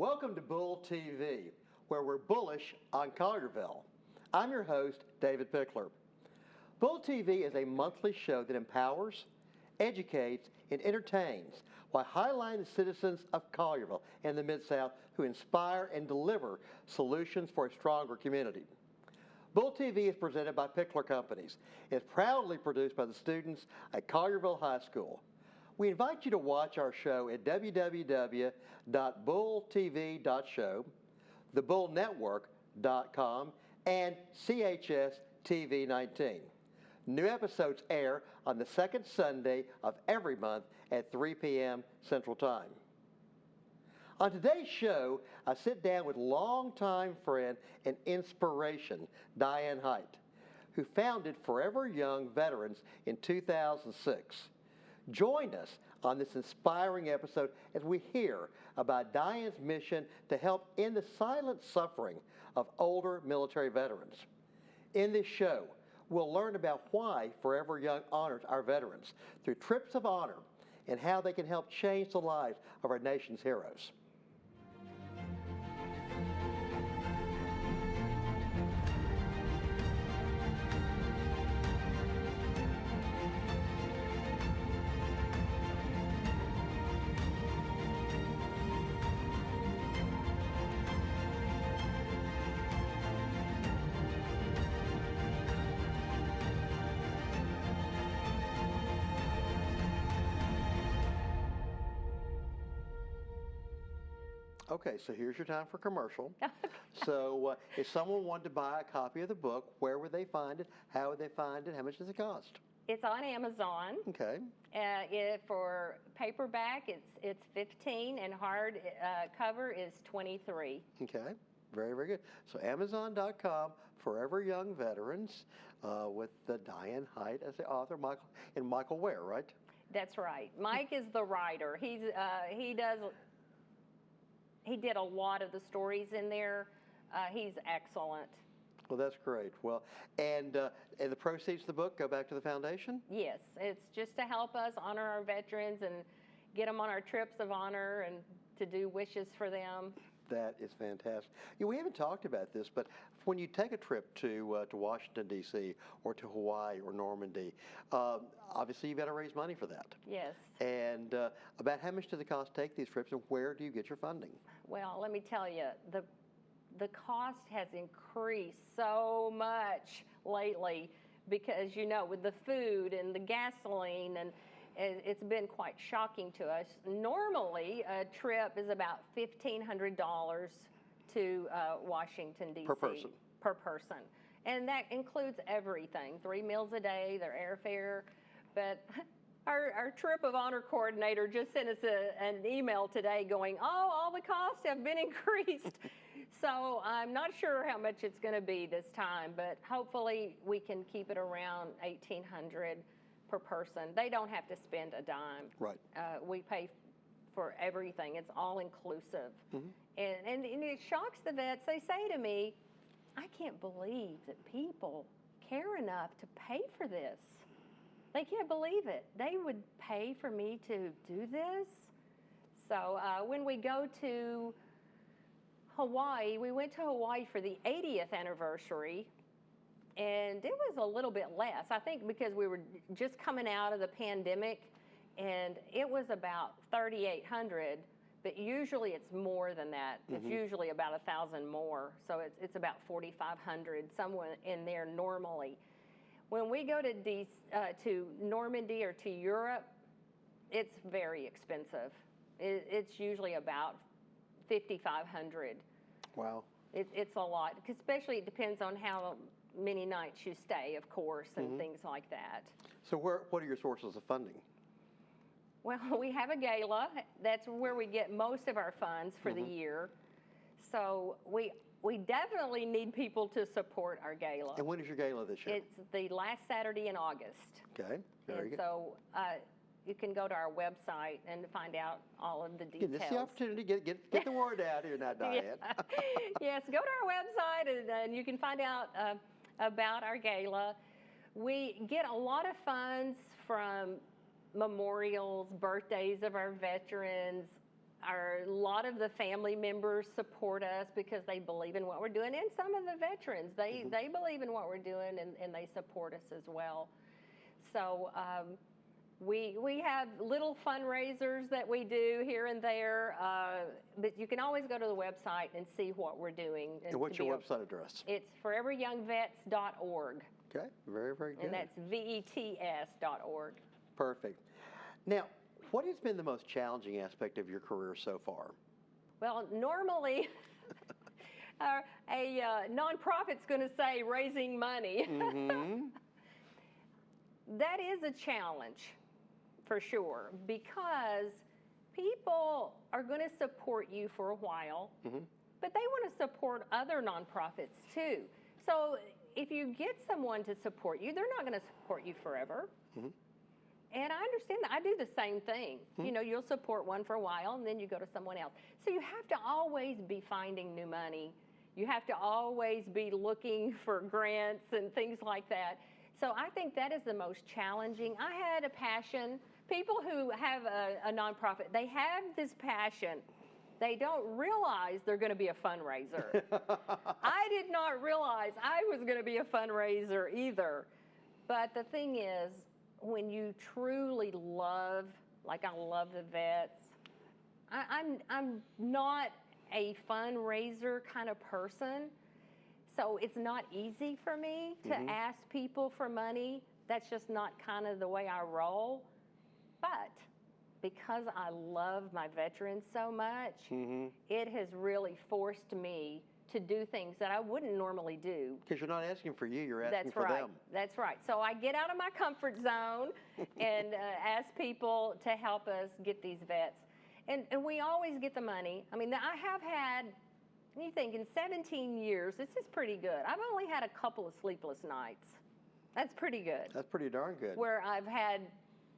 Welcome to Bull TV, where we're bullish on Collierville. I'm your host, David Pickler. Bull TV is a monthly show that empowers, educates, and entertains while highlighting the citizens of Collierville and the Mid-South who inspire and deliver solutions for a stronger community. Bull TV is presented by Pickler Companies. It's proudly produced by the students at Collierville High School. We invite you to watch our show at www.bulltv.show, thebullnetwork.com, and CHS TV 19. New episodes air on the second Sunday of every month at 3 p.m. Central Time. On today's show, I sit down with longtime friend and inspiration, Diane Hight, who founded Forever Young Veterans in 2006. Join us on this inspiring episode as we hear about Diane's mission to help end the silent suffering of older military veterans. In this show, we'll learn about why Forever Young honors our veterans through trips of honor and how they can help change the lives of our nation's heroes. Okay, so here's your time for commercial. So if someone wanted to buy a copy of the book, where would they find it? How would they find it? How much does it cost? It's on Amazon. Okay. For paperback, it's $15, and hard cover is $23. Okay. Very, very good. So Amazon.com, Forever Young Veterans, with Diane Hight as the author, Michael Ware, right? That's right. Mike is the writer. He did a lot of the stories in there. He's excellent. Well, that's great. Well, and the proceeds of the book go back to the foundation? Yes, it's just to help us honor our veterans and get them on our trips of honor and to do wishes for them. That is fantastic. We haven't talked about this, but when you take a trip to Washington, D.C., or to Hawaii or Normandy, obviously you've got to raise money for that. Yes. And about how much does it cost to take these trips, and where do you get your funding? Well, let me tell you, the cost has increased so much lately because, with the food and the gasoline, and it's been quite shocking to us. Normally, a trip is about $1,500 to Washington, D.C. Per person. Per person. And that includes everything, 3 meals a day, their airfare. But our trip of honor coordinator just sent us an email today going, all the costs have been increased. So I'm not sure how much it's going to be this time, but hopefully we can keep it around $1,800 per person. They don't have to spend a dime. Right. We pay for everything. It's all inclusive. Mm-hmm. And it shocks the vets. They say to me, I can't believe that people care enough to pay for this. They can't believe it. They would pay for me to do this. So when we go to Hawaii, we went to Hawaii for the 80th anniversary, and it was a little bit less, I think, because we were just coming out of the pandemic, and it was about $3,800, but usually it's more than that. Mm-hmm. It's usually about 1,000 more, so it's about $4,500, somewhere in there normally. When we go to Normandy or to Europe, it's very expensive. It's usually about $5,500. Wow. It's a lot, especially it depends on how many nights you stay, of course, and mm-hmm. things like that. So what are your sources of funding? Well, we have a gala. That's where we get most of our funds for mm-hmm. the year. So we definitely need people to support our gala. And when is your gala this year? It's the last Saturday in August. Okay, very good. So you can go to our website and find out all of the details. This is the opportunity to get the word out here now, Diane. Yes, go to our website and you can find out about our gala. We get a lot of funds from memorials, birthdays of our veterans, a lot of the family members support us because they believe in what we're doing, and some of the veterans, they believe in what we're doing, and they support us as well. So we have little fundraisers that we do here and there, but you can always go to the website and see what we're doing. And what's your website address? It's foreveryoungvets.org. Okay, very, very good. And that's VETS.org. Perfect. Now, what has been the most challenging aspect of your career so far? Well, normally a nonprofit's going to say raising money. Mm-hmm. That is a challenge for sure, because people are going to support you for a while, but they want to support other nonprofits too. So if you get someone to support you, they're not going to support you forever. And I understand that. I do the same thing. You know, you'll support one for a while, and then you go to someone else. So you have to always be finding new money. You have to always be looking for grants and things like that. So I think that is the most challenging. I had a passion. People who have a nonprofit, they have this passion. They don't realize they're going to be a fundraiser. I did not realize I was going to be a fundraiser either. But the thing is, when you truly love, like I love the vets, I'm not a fundraiser kind of person. So it's not easy for me to ask people for money. That's just not kind of the way I roll. But because I love my veterans so much, it has really forced me to do things that I wouldn't normally do. Because you're not asking for you, you're asking for them. That's right. So I get out of my comfort zone and ask people to help us get these vets. And we always get the money. I mean, I have had, you think, in 17 years, this is pretty good. I've only had a couple of sleepless nights. That's pretty good. That's pretty darn good. Where I've had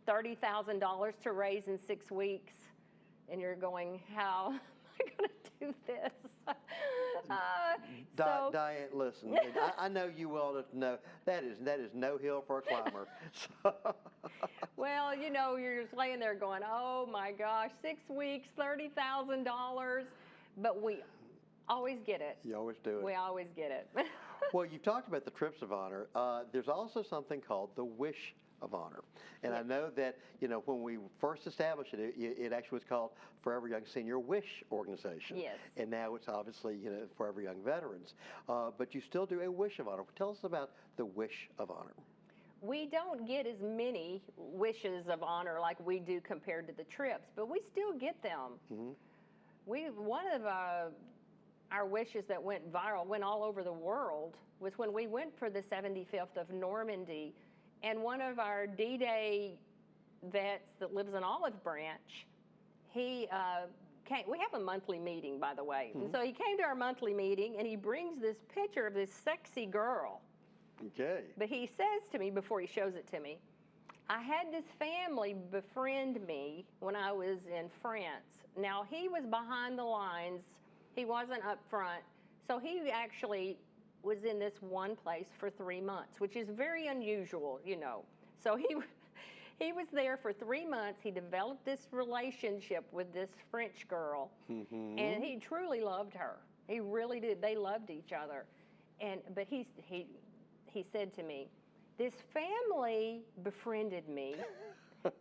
$30,000 to raise in 6 weeks, and you're going, how am I going to do this? Diane, listen, I know you well enough to know that is no hill for a climber. Well, you know, you're just laying there going, oh my gosh, 6 weeks, $30,000, but we always get it. You always do it. We always get it. Well, you've talked about the Trips of Honor. There's also something called the Wish of Honor. And I know that, you know, when we first established it, it actually was called Forever Young Senior Wish Organization. Yes. And now it's obviously, you know, Forever Young Veterans. But you still do a Wish of Honor. Tell us about the Wish of Honor. We don't get as many wishes of honor like we do compared to the trips, but we still get them. One of our wishes that went viral, went all over the world, was when we went for the 75th of Normandy, and one of our D-Day vets that lives in Olive Branch, he came. We have a monthly meeting, by the way. And so he came to our monthly meeting, and he brings this picture of this sexy girl. Okay. But he says to me, before he shows it to me, I had this family befriend me when I was in France. Now, he was behind the lines. He wasn't up front. So he actually was in this one place for 3 months, which is very unusual, you know. So he was there for 3 months. He developed this relationship with this French girl, and he truly loved her. He really did. They loved each other. But he said to me, this family befriended me,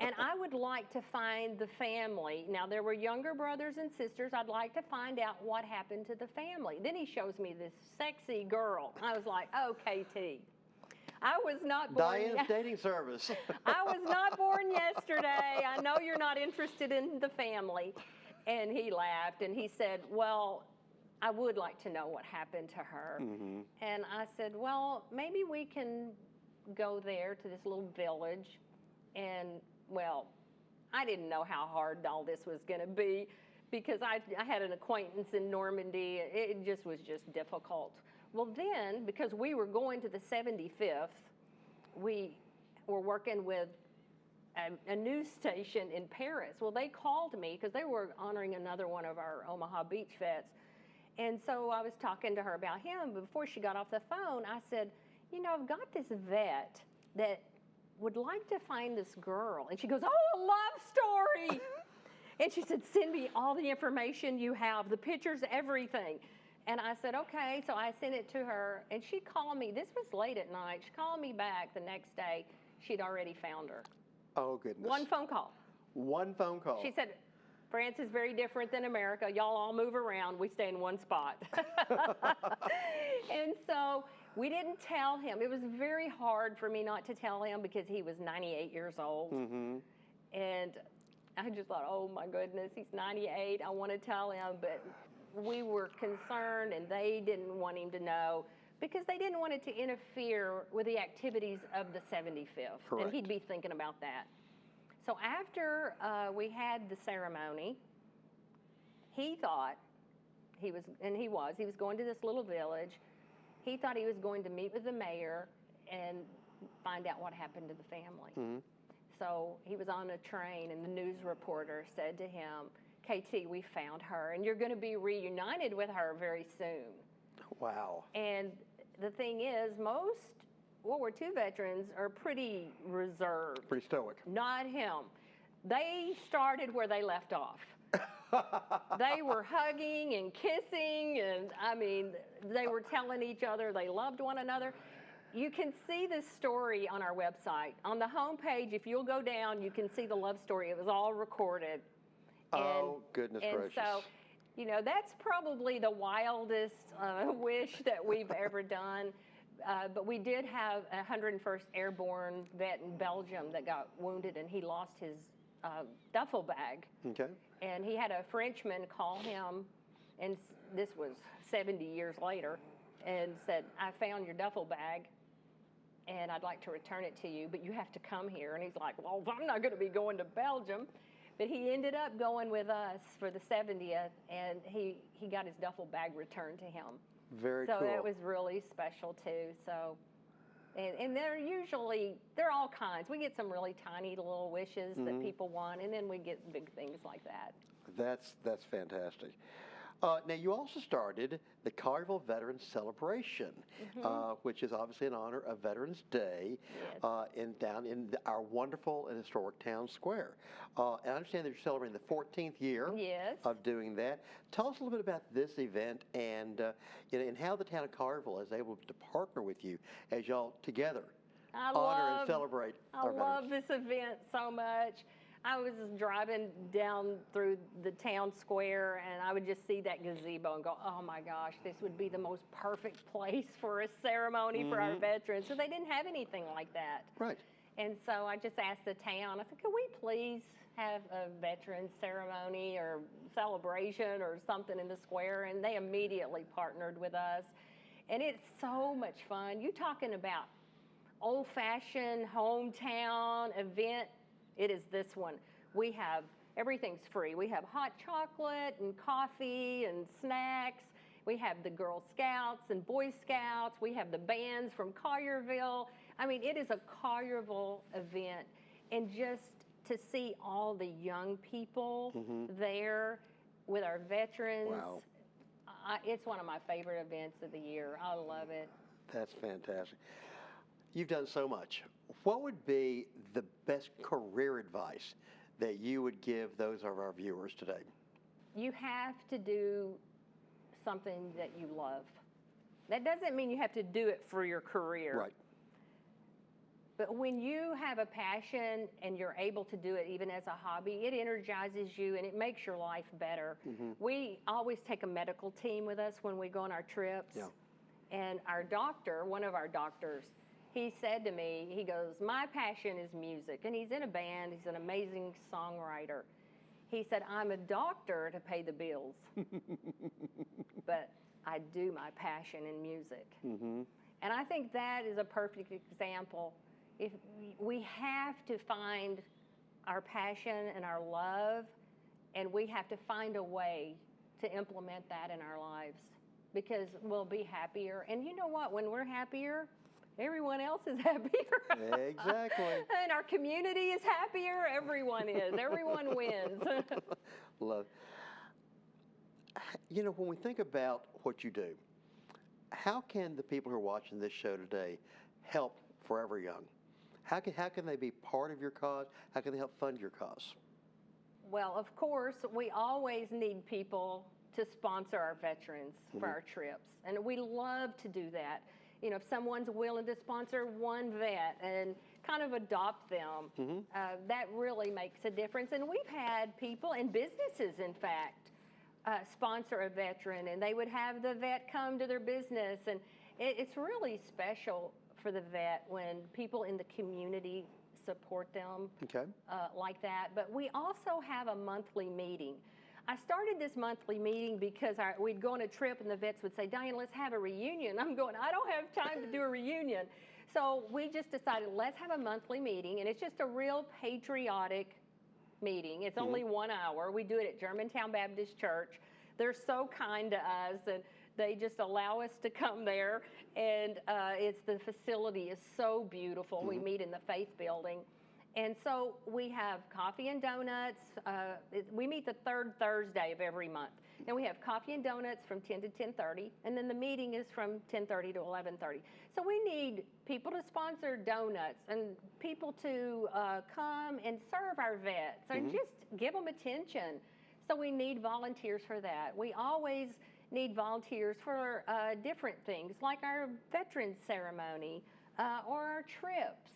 and I would like to find the family. Now, there were younger brothers and sisters. I'd like to find out what happened to the family. Then he shows me this sexy girl. I was like, okay, T. I was not born. Diane's dating service. I was not born yesterday. I know you're not interested in the family. And he laughed, and he said, well, I would like to know what happened to her. And I said, well, maybe we can go there to this little village. And, well, I didn't know how hard all this was going to be because I had an acquaintance in Normandy. It just was just difficult. Well, then, because we were going to the 75th, we were working with a news station in Paris. Well, they called me because they were honoring another one of our Omaha Beach vets. And so I was talking to her about him. Before she got off the phone, I said, you know, I've got this vet that would like to find this girl. And she goes, oh, a love story. And she said, send me all the information you have, the pictures, everything. And I said, okay. So I sent it to her, and she called me. This was late at night. She called me back the next day. She'd already found her. Oh, goodness. One phone call. One phone call. She said, France is very different than America. Y'all all move around. We stay in one spot. And so we didn't tell him. It was very hard for me not to tell him because he was 98 years old. Mm-hmm. And I just thought, oh my goodness, he's 98. I want to tell him, but we were concerned and they didn't want him to know because they didn't want it to interfere with the activities of the 75th. Correct. And he'd be thinking about that. So after we had the ceremony, he thought he was going to this little village. He thought he was going to meet with the mayor and find out what happened to the family. Mm-hmm. So he was on a train, and the news reporter said to him, KT, we found her, and you're going to be reunited with her very soon. Wow. And the thing is, most World War II veterans are pretty reserved. Pretty stoic. Not him. They started where they left off. They were hugging and kissing, and I mean, they were telling each other they loved one another. You can see this story on our website. On the homepage, if you'll go down, you can see the love story. It was all recorded. Oh, goodness gracious. And so, you know, that's probably the wildest wish that we've ever done. But we did have a 101st Airborne vet in Belgium that got wounded, and he lost his duffel bag. Okay. And he had a Frenchman call him, and this was 70 years later, and said, I found your duffel bag, and I'd like to return it to you, but you have to come here. And he's like, well, I'm not going to be going to Belgium. But he ended up going with us for the 70th, and he got his duffel bag returned to him. Very so cool. So it was really special, too. So, and they're all kinds. We get some really tiny little wishes that people want, and then we get big things like that. That's fantastic. Now, you also started the Collierville Veterans Celebration, which is obviously in honor of Veterans Day, Yes. Down in our wonderful and historic town square. And I understand that you're celebrating the 14th year Yes. of doing that. Tell us a little bit about this event and how the town of Collierville is able to partner with you as y'all together honor and celebrate our veterans. I love this event so much. I was driving down through the town square, and I would just see that gazebo and go, oh my gosh, this would be the most perfect place for a ceremony for our veterans. So they didn't have anything like that. Right. And so I just asked the town, I said, could we please have a veterans ceremony or celebration or something in the square? And they immediately partnered with us. And it's so much fun. You talking about old-fashioned hometown event. It is this one. We have, everything's free. We have hot chocolate and coffee and snacks. We have the Girl Scouts and Boy Scouts. We have the bands from Collierville. I mean, it is a Collierville event. And just to see all the young people there with our veterans, wow. It's one of my favorite events of the year. I love it. That's fantastic. You've done so much. What would be the best career advice that you would give those of our viewers today? You have to do something that you love. That doesn't mean you have to do it for your career. Right. But when you have a passion and you're able to do it even as a hobby, it energizes you and it makes your life better. We always take a medical team with us when we go on our trips. Yeah. And our doctor, one of our doctors, he said to me, he goes, my passion is music. And he's in a band. He's an amazing songwriter. He said, I'm a doctor to pay the bills, but I do my passion in music. And I think that is a perfect example. If we have to find our passion and our love, and we have to find a way to implement that in our lives, because we'll be happier. And you know what? When we're happier, everyone else is happier. Exactly. And our community is happier. Everyone is. Everyone wins. Love. You know, when we think about what you do, how can the people who are watching this show today help Forever Young? How can they be part of your cause? How can they help fund your cause? Well, of course, we always need people to sponsor our veterans for our trips, and we love to do that. You know, if someone's willing to sponsor one vet and kind of adopt them, that really makes a difference. And we've had people and businesses, in fact, sponsor a veteran, and they would have the vet come to their business. And it's really special for the vet when people in the community support them like that. But we also have a monthly meeting. I started this monthly meeting because we'd go on a trip and the vets would say, Diane, let's have a reunion. I'm going, I don't have time to do a reunion. So we just decided, let's have a monthly meeting, and it's just a real patriotic meeting. It's only 1 hour. We do it at Germantown Baptist Church. They're so kind to us, and they just allow us to come there. And the facility is so beautiful. We meet in the Faith Building. And so we have coffee and donuts. We meet the third Thursday of every month. And we have coffee and donuts from 10 to 10:30, and then the meeting is from 10:30 to 11:30. So we need people to sponsor donuts and people to come and serve our vets and just give them attention. So we need volunteers for that. We always need volunteers for different things, like our veterans ceremony or our trips,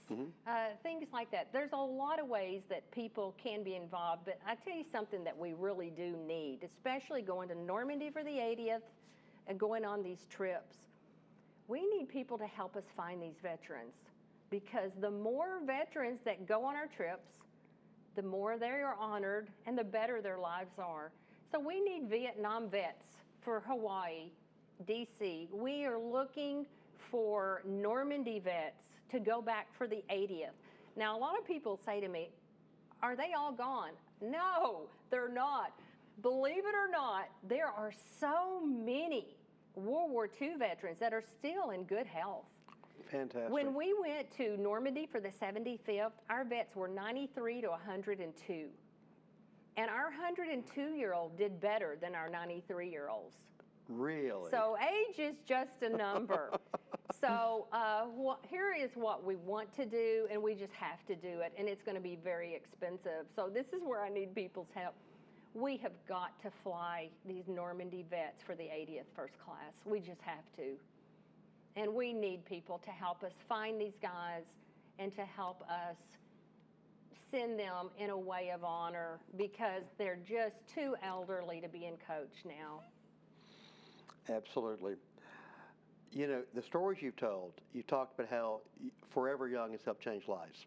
things like that. There's a lot of ways that people can be involved, but I tell you something that we really do need, especially going to Normandy for the 80th and going on these trips. We need people to help us find these veterans, because the more veterans that go on our trips, the more they are honored and the better their lives are. So we need Vietnam vets for Hawaii, DC. We are looking for Normandy vets to go back for the 80th. Now, a lot of people say to me, are they all gone? No, they're not. Believe it or not, there are so many World War II veterans that are still in good health. Fantastic. When we went to Normandy for the 75th, our vets were 93 to 102. And our 102-year-old did better than our 93-year-olds. Really? So age is just a number. So here is what we want to do, and we just have to do it, and it's going to be very expensive. So this is where I need people's help. We have got to fly these Normandy vets for the 80th first class. We just have to. And we need people to help us find these guys and to help us send them in a way of honor, because they're just too elderly to be in coach now. Absolutely. You know, the stories you've told, you talked about how Forever Young has helped change lives,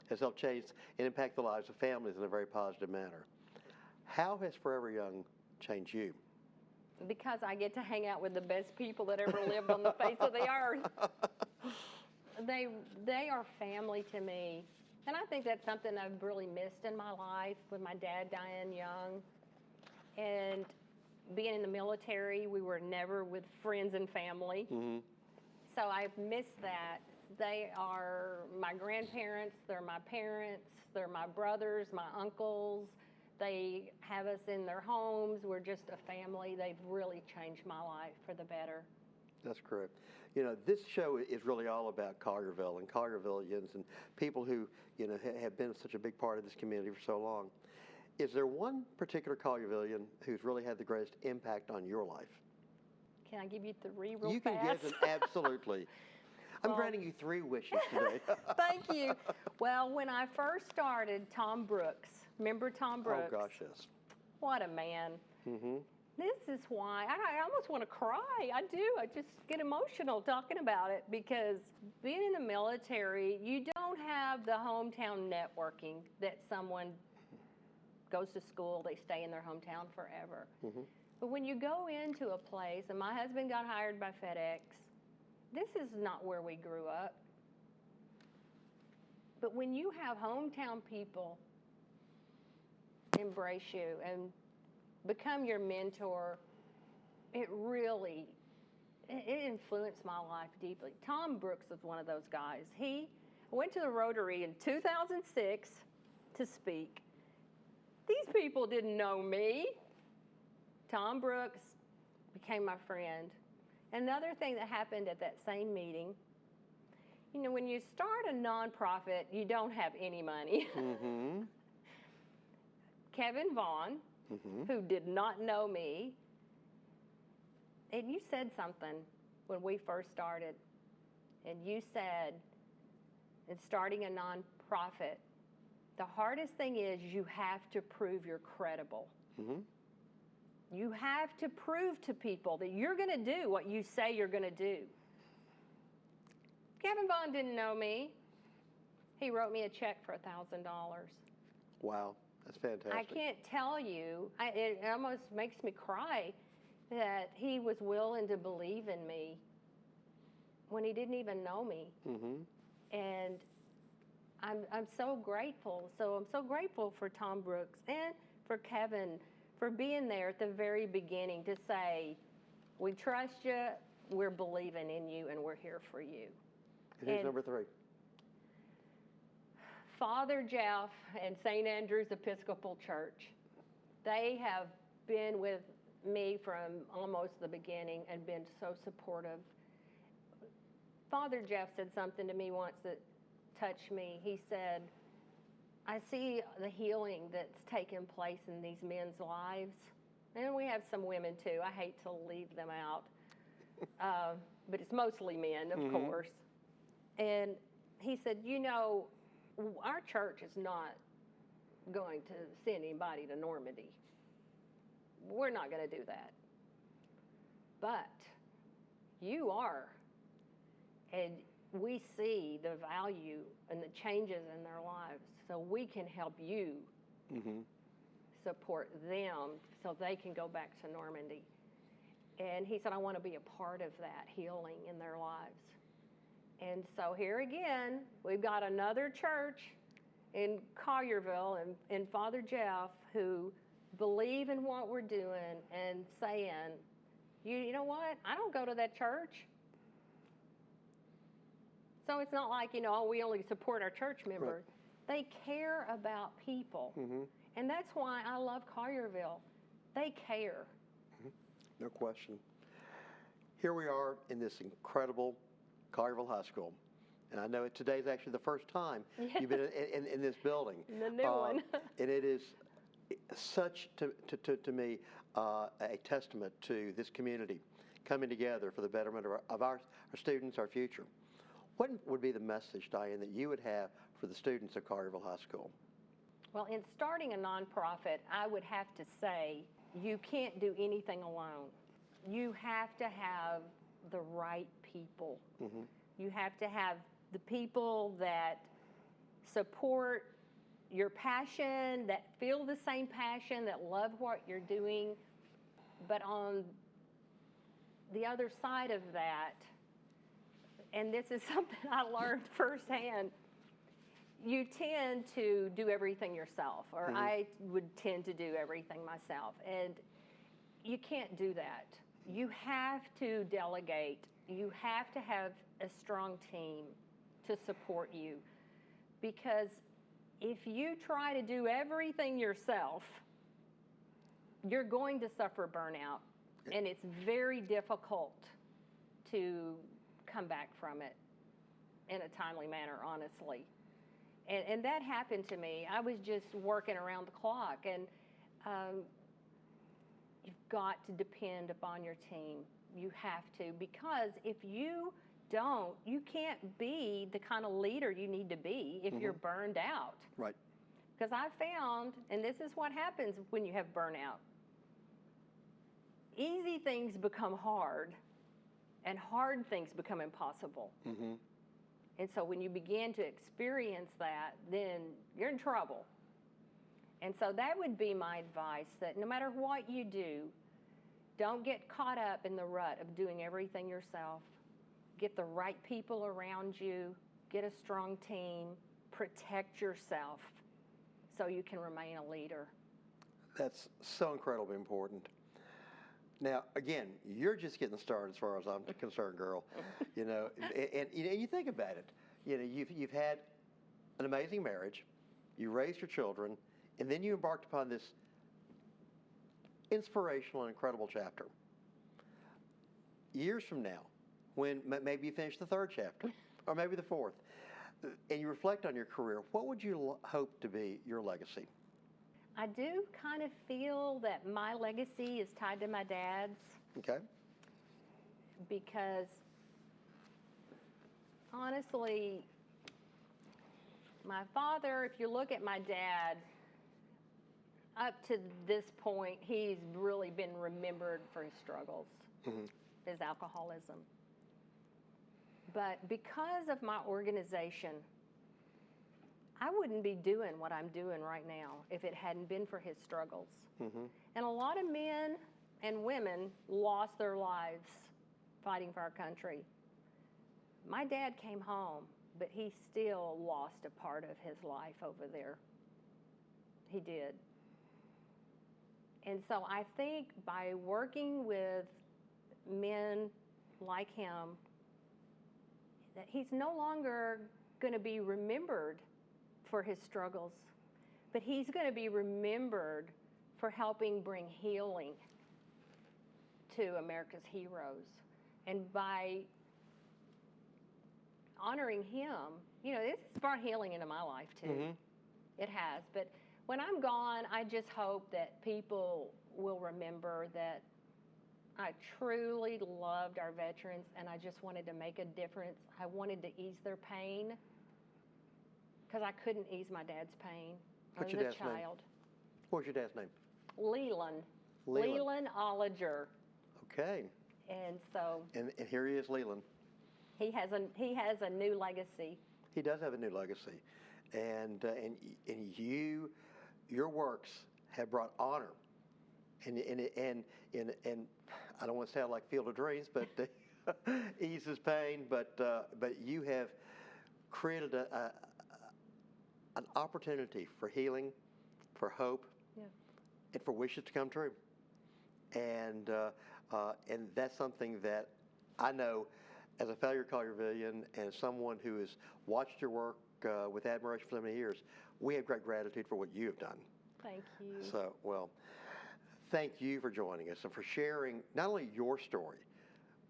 has helped change and impact the lives of families in a very positive manner. How has Forever Young changed you? Because I get to hang out with the best people that ever lived on the face of the earth. They are family to me. And I think that's something I've really missed in my life with my dad, Diane Young. And being in the military, we were never with friends and family. So I've missed that. They are my grandparents, they're my parents, they're my brothers, my uncles. They have us in their homes. We're just a family. They've really changed my life for the better. That's correct. You know, this show is really all about Collierville and Colliervillians and people who, you know, have been such a big part of this community for so long. Is there one particular Colliervillian who's really had the greatest impact on your life? Can I give you 3 real You fast? can give them, absolutely. I'm granting you 3 wishes today. Thank you. Well, when I first started, Tom Brooks, remember Tom Brooks? Oh, gosh, yes. What a man. This is why I almost want to cry. I do. I just get emotional talking about it, because being in the military, you don't have the hometown networking that someone goes to school, they stay in their hometown forever. But when you go into a place, and my husband got hired by FedEx, this is not where we grew up. But when you have hometown people embrace you and become your mentor, it influenced my life deeply. Tom Brooks was one of those guys. He went to the Rotary in 2006 to speak. These people didn't know me. Tom Brooks became my friend. Another thing that happened at that same meeting, you know, when you start a nonprofit, you don't have any money. Kevin Vaughn, who did not know me. And you said something when we first started. And you said, in starting a nonprofit, the hardest thing is you have to prove you're credible. You have to prove to people that you're going to do what you say you're going to do. Kevin Vaughn didn't know me. He wrote me a check for $1,000. Wow, that's fantastic. I can't tell you, it almost makes me cry that he was willing to believe in me when he didn't even know me. And I'm so grateful. So I'm so grateful for Tom Brooks and for Kevin for being there at the very beginning to say, we trust you, we're believing in you, and we're here for you. And who's number 3? Father Jeff and St. Andrew's Episcopal Church. They have been with me from almost the beginning and been so supportive. Father Jeff said something to me once that touched me. He said, I see the healing that's taken place in these men's lives. And we have some women too. I hate to leave them out. But it's mostly men, of course. And he said, you know, our church is not going to send anybody to Normandy. We're not going to do that. But you are. And we see the value and the changes in their lives. So we can help you support them so they can go back to Normandy. And he said, I want to be a part of that healing in their lives. And so here again, we've got another church in Collierville and Father Jeff who believe in what we're doing and saying, you know what, I don't go to that church. So it's not like, you know, we only support our church members. Right. They care about people. And that's why I love Collierville. They care. No question. Here we are in this incredible Collierville High School. And I know today's actually the first time you've been in this building. The new one. And it is such, to me, a testament to this community coming together for the betterment of our students, our future. What would be the message, Diane, that you would have for the students of Collierville High School? Well, in starting a nonprofit, I would have to say you can't do anything alone. You have to have the right people. You have to have the people that support your passion, that feel the same passion, that love what you're doing. But on the other side of that, and this is something I learned firsthand, you tend to do everything yourself, or I would tend to do everything myself. And you can't do that. You have to delegate. You have to have a strong team to support you. Because if you try to do everything yourself, you're going to suffer burnout. And it's very difficult to come back from it in a timely manner, honestly. And that happened to me. I was just working around the clock. And you've got to depend upon your team. You have to. Because if you don't, you can't be the kind of leader you need to be if you're burned out. Right. Because I found, and this is what happens when you have burnout, easy things become hard, and hard things become impossible. And so when you begin to experience that, then you're in trouble. And so that would be my advice, that no matter what you do, don't get caught up in the rut of doing everything yourself. Get the right people around you, get a strong team, protect yourself so you can remain a leader. That's so incredibly important. Now, again, you're just getting started as far as I'm concerned, girl. You know, and you think about it. You know, you've had an amazing marriage, you raised your children, and then you embarked upon this inspirational and incredible chapter. Years from now, when maybe you finish the 3rd chapter, or maybe the 4th, and you reflect on your career, what would you hope to be your legacy? I do kind of feel that my legacy is tied to my dad's Okay. because honestly, my father, if you look at my dad, up to this point, he's really been remembered for his struggles, his alcoholism. But because of my organization, I wouldn't be doing what I'm doing right now if it hadn't been for his struggles. And a lot of men and women lost their lives fighting for our country. My dad came home, but he still lost a part of his life over there. He did. And so I think by working with men like him, that he's no longer going to be remembered for his struggles, but he's going to be remembered for helping bring healing to America's heroes. And by honoring him, you know, it's brought healing into my life too. It has. But when I'm gone, I just hope that people will remember that I truly loved our veterans and I just wanted to make a difference. I wanted to ease their pain because I couldn't ease my dad's pain. What's I your was a dad's name? child. What was your dad's name? Leland. Leland. Leland Olliger. Okay. And so And here he is, Leland. he has a new legacy. He does have a new legacy, and your works have brought honor, and I don't want to sound like Field of Dreams, but eases pain. But you have created an opportunity for healing, for hope, and for wishes to come true, and that's something that I know. As a failure Colliervillian and someone who has watched your work with admiration for so many years, we have great gratitude for what you have done. Thank you. So, well, thank you for joining us and for sharing not only your story,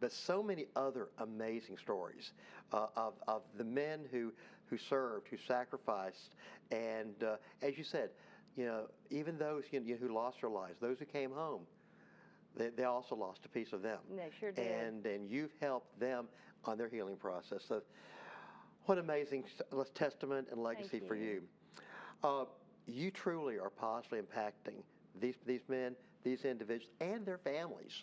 but so many other amazing stories of the men who served, who sacrificed, and as you said, you know, even those who lost their lives, those who came home, they also lost a piece of them. They sure did. And you've helped them on their healing process. So what amazing testament and legacy for you. You truly are positively impacting these men, these individuals, and their families.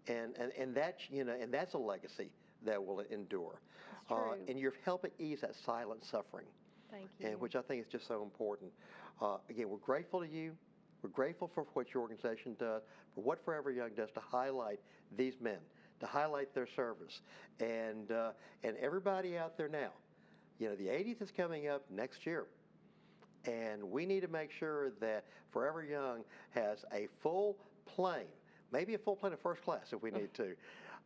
And that's a legacy that will endure. It's true. And you're helping ease that silent suffering. Thank you. And which I think is just so important. Again, we're grateful to you. We're grateful for what your organization does, for what Forever Young does to highlight these men, to highlight their service. And everybody out there now, you know, the 80th is coming up next year. And we need to make sure that Forever Young has a full plane, maybe a full plane of first class if we need to,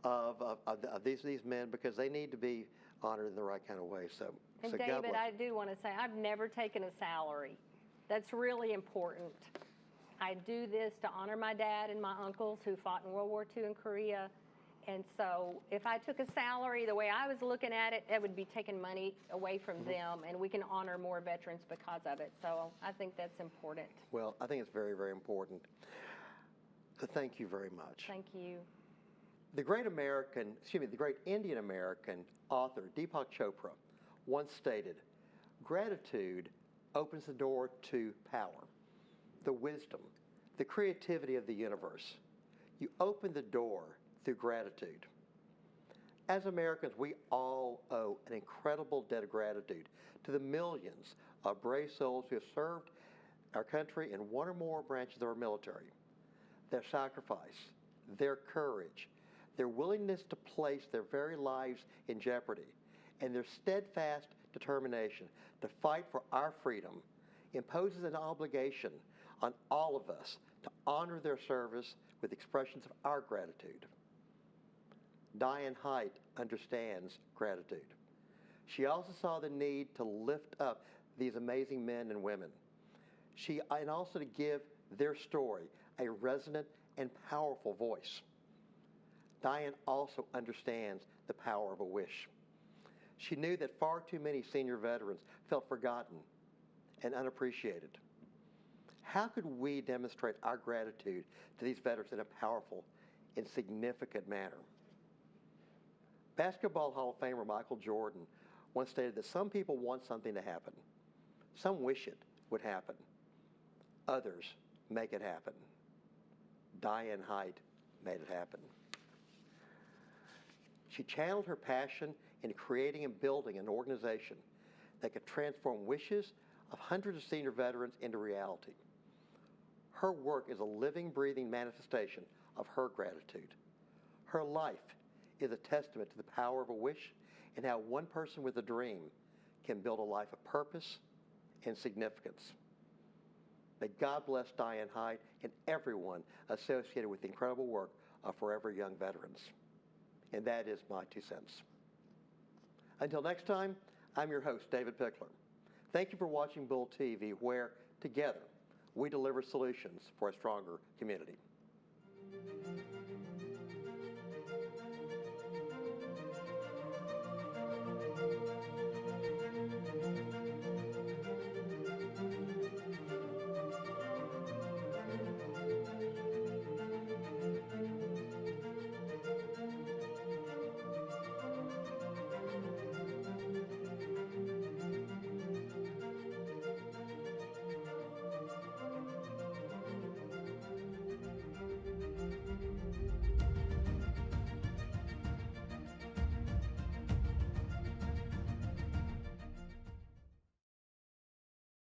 of these men, because they need to be honored in the right kind of way. So God David, bless I you. do want to say I've never taken a salary. That's really important. I do this to honor my dad and my uncles who fought in World War II in Korea. And so if I took a salary, the way I was looking at it, it would be taking money away from them, and we can honor more veterans because of it. So I think that's important. Well, I think it's very, very important. So thank you very much. Thank you. The great Indian American author Deepak Chopra once stated, "Gratitude opens the door to power, the wisdom, the creativity of the universe. You open the door through gratitude." As Americans, we all owe an incredible debt of gratitude to the millions of brave souls who have served our country in one or more branches of our military. Their sacrifice, their courage, their willingness to place their very lives in jeopardy, and their steadfast determination to fight for our freedom imposes an obligation on all of us to honor their service with expressions of our gratitude. Diane Hight understands gratitude. She also saw the need to lift up these amazing men and women. And also to give their story a resonant and powerful voice. Diane also understands the power of a wish. She knew that far too many senior veterans felt forgotten and unappreciated. How could we demonstrate our gratitude to these veterans in a powerful and significant manner? Basketball Hall of Famer Michael Jordan once stated that some people want something to happen. Some wish it would happen. Others make it happen. Diane Hight made it happen. She channeled her passion into creating and building an organization that could transform wishes of hundreds of senior veterans into reality. Her work is a living, breathing manifestation of her gratitude. Her life is a testament to the power of a wish and how one person with a dream can build a life of purpose and significance. May God bless Diane Hight and everyone associated with the incredible work of Forever Young Veterans. And that is my 2 cents. Until next time, I'm your host, David Pickler. Thank you for watching Bull TV, where together we deliver solutions for a stronger community.